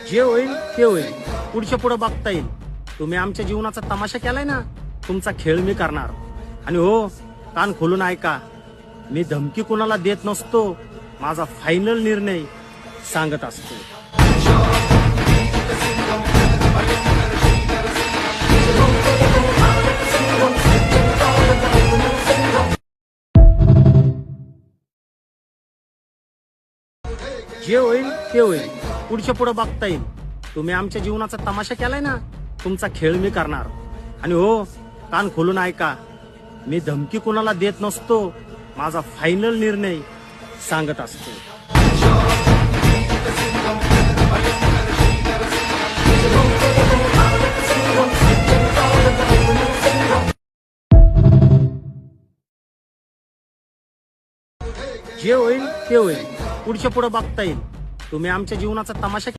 जे होईल ते होईल, पुढच्या पुढे बघता येईल. तुम्ही आमच्या जीवनाचा तमाशा केलाय ना, तुमचा खेळ मी करणार. आणि हो, कान खोलून ऐका, मी धमकी कुणाला देत नसतो, माझा फायनल निर्णय सांगत असतो. जे होईल ते होईल, पुढच्या पुढे बघता येईल. तुम्ही आमच्या जीवनाचा तमाशा केलाय ना, तुमचा खेळ मी करणार. आणि हो, कान खोलून ऐका, मी धमकी कुणाला देत नसतो, माझा फायनल निर्णय सांगत असतो. जे होईल ते होईल, पुढच्या पुढे बघता येईल. तुम्ही आमच्या जीवनाचा तमाशा